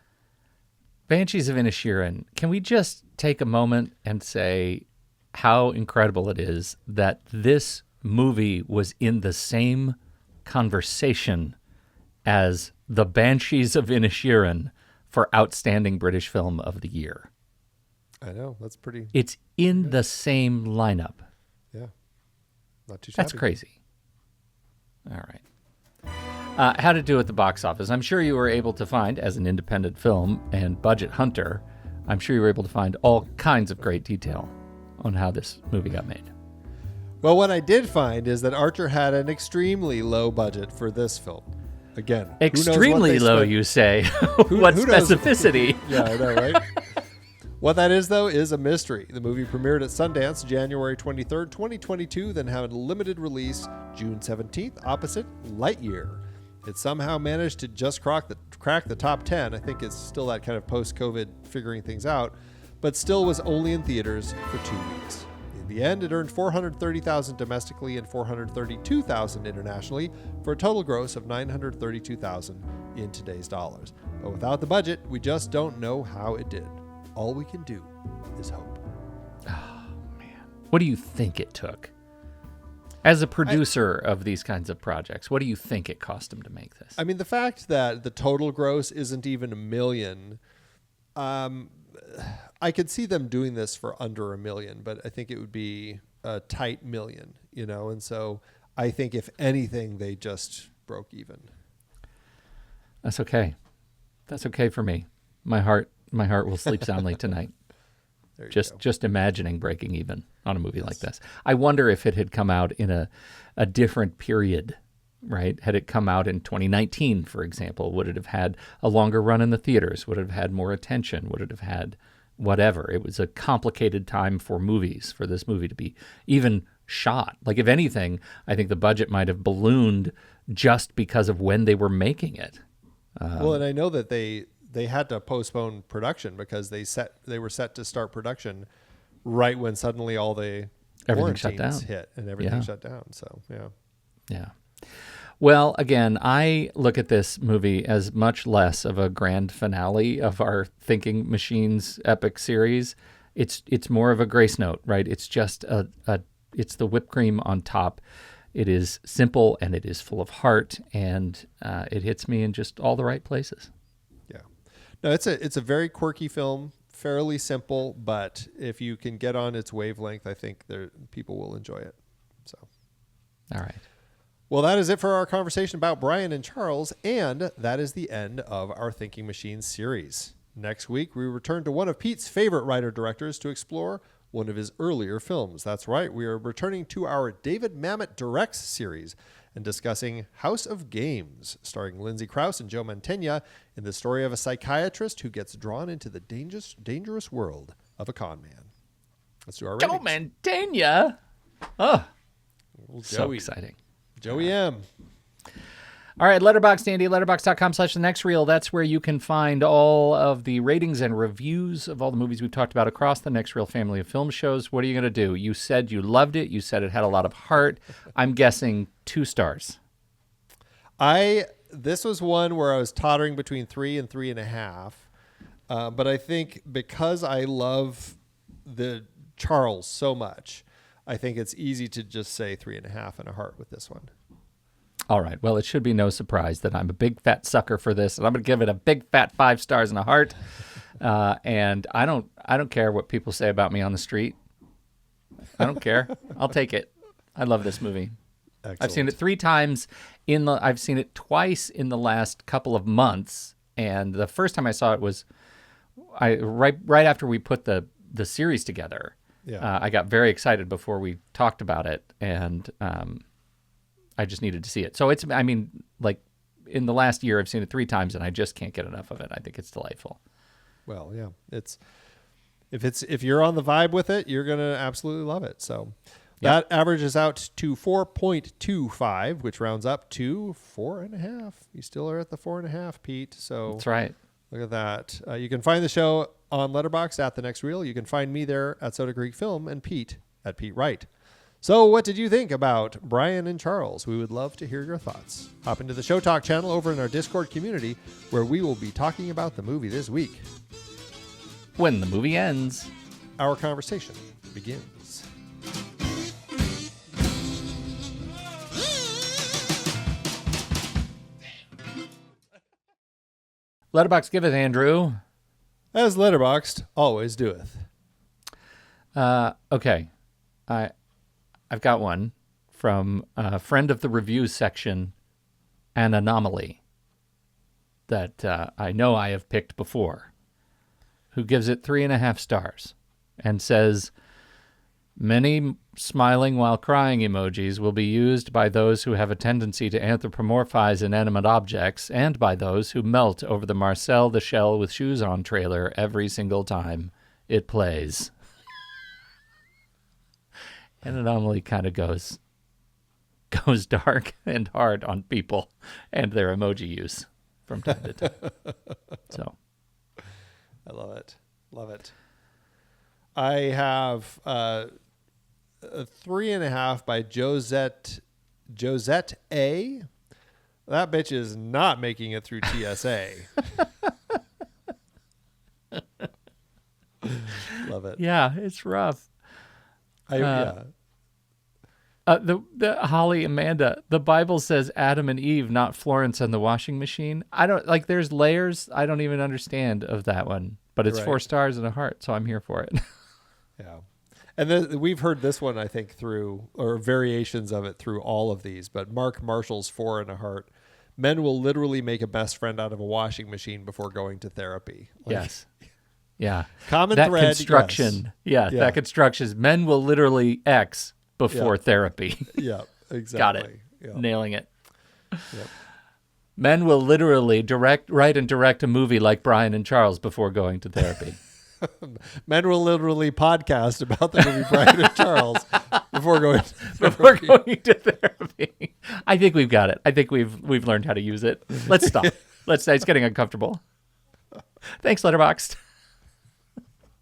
Banshees of Inisherin. Can we just take a moment and say how incredible it is that this movie was in the same conversation as The Banshees of Inisherin for Outstanding British Film of the Year? I know. That's pretty... It's in the same lineup. Yeah. Not too shabby. That's crazy. All right. How to do at the box office. I'm sure you were able to find, as an independent film and budget hunter, I'm sure you were able to find all kinds of great detail on how this movie got made. Well, what I did find is that Archer had an extremely low budget for this film. Again, extremely low, you say. What specificity? Yeah, I know, right? What that is, though, is a mystery. The movie premiered at Sundance January 23rd, 2022, then had a limited release June 17th, opposite Lightyear. It somehow managed to just crack the top 10. I think it's still that kind of post-COVID figuring things out, but still was only in theaters for 2 weeks. In the end, it earned $430,000 domestically and $432,000 internationally, for a total gross of $932,000 in today's dollars. But without the budget, we just don't know how it did. All we can do is hope. Oh, man. What do you think it took? As a producer of these kinds of projects, what do you think it cost him to make this? I mean, the fact that the total gross isn't even $1 million, I could see them doing this for under $1 million, but I think it would be a tight $1 million, you know? And so I think if anything, they just broke even. That's okay. That's okay for me. My heart will sleep soundly tonight. Just imagining breaking even on a movie like this. I wonder if it had come out in a different period, right? Had it come out in 2019, for example, would it have had a longer run in the theaters? Would it have had more attention? Would it have had whatever. It was a complicated time for movies, for this movie to be even shot. Like, if anything, I think the budget might have ballooned just because of when they were making it. Well, and I know that they had to postpone production because they were set to start production right when suddenly all the Everything shut quarantines down. hit and everything shut down. So, yeah. Yeah. Well, again, I look at this movie as much less of a grand finale of our Thinking Machines epic series. It's more of a grace note, right? It's just it's the whipped cream on top. It is simple and it is full of heart, and it hits me in just all the right places. Yeah. No, it's a very quirky film, fairly simple, but if you can get on its wavelength, I think people will enjoy it. So, all right. Well, that is it for our conversation about Brian and Charles, and that is the end of our Thinking Machines series. Next week, we return to one of Pete's favorite writer-directors to explore one of his earlier films. That's right, we are returning to our David Mamet Directs series and discussing House of Games, starring Lindsay Krause and Joe Mantegna, in the story of a psychiatrist who gets drawn into the dangerous world of a con man. Let's do our ratings. Joe Mantegna! Oh, so Joey. exciting. Joey M. All right, Letterboxd, Andy, letterboxd.com/thenextreel. That's where you can find all of the ratings and reviews of all the movies we've talked about across the Next Reel family of film shows. What are you going to do? You said you loved it. You said it had a lot of heart. I'm guessing 2 stars. This was one where I was tottering between 3 and 3.5. But I think because I love the Charles so much, I think it's easy to just say 3.5 and a heart with this one. All right. Well, it should be no surprise that I'm a big fat sucker for this, and I'm going to give it a big fat 5 stars and a heart. And I don't care what people say about me on the street. I don't care. I'll take it. I love this movie. Excellent. I've seen it 3 times. I've seen it twice in the last couple of months, and the first time I saw it was right after we put the series together. Yeah. I got very excited before we talked about it, and I just needed to see it. So like in the last year, I've seen it 3 times, and I just can't get enough of it. I think it's delightful. Well, yeah, if you're on the vibe with it, you're gonna absolutely love it. So that averages out to 4.25, which rounds up to 4.5. You still are at the 4.5, Pete. So That's right. Look at that. You can find the show on Letterboxd at The Next Reel. You can find me there at Soda Creek Film, and Pete at Pete Wright. So what did you think about Brian and Charles? We would love to hear your thoughts. Hop into the Show Talk channel over in our Discord community, where we will be talking about the movie this week. When the movie ends, Our conversation begins. Letterboxd giveth, Andrew. As Letterboxd always doeth. Okay. I've got one from a friend of the reviews section, An Anomaly, that I know I have picked before, who gives it 3.5 stars and says, many smiling while crying emojis will be used by those who have a tendency to anthropomorphize inanimate objects and by those who melt over the Marcel the Shell with Shoes On trailer every single time it plays. And Anomaly kind of goes dark and hard on people and their emoji use from time to time. So, I love it. Love it. I have a 3.5 by Josette A. That bitch is not making it through TSA. Love it. yeah, it's rough. Yeah. The Holly Amanda, the Bible says Adam and Eve, not Florence and the washing machine. I don't like. There's layers I don't even understand of that one, but it's Right. 4 stars and a heart, so I'm here for it. Yeah. And then we've heard this one, I think, through, or variations of it through all of these, but Mark Marshall's 4 and a heart. Men will literally make a best friend out of a washing machine before going to therapy. Yes. Yeah. Common that thread. construction. Yes. Yeah, that construction is men will literally X before Yeah. therapy. Yeah, exactly. Got it. Yeah. Nailing it. Yep. Men will literally write and direct a movie like Brian and Charles before going to therapy. Men will literally podcast about the movie Bride of Charles before going to Before therapy. going to therapy. I think we've got it. I think we've learned how to use it. Let's stop. It's getting uncomfortable. Thanks, Letterboxd.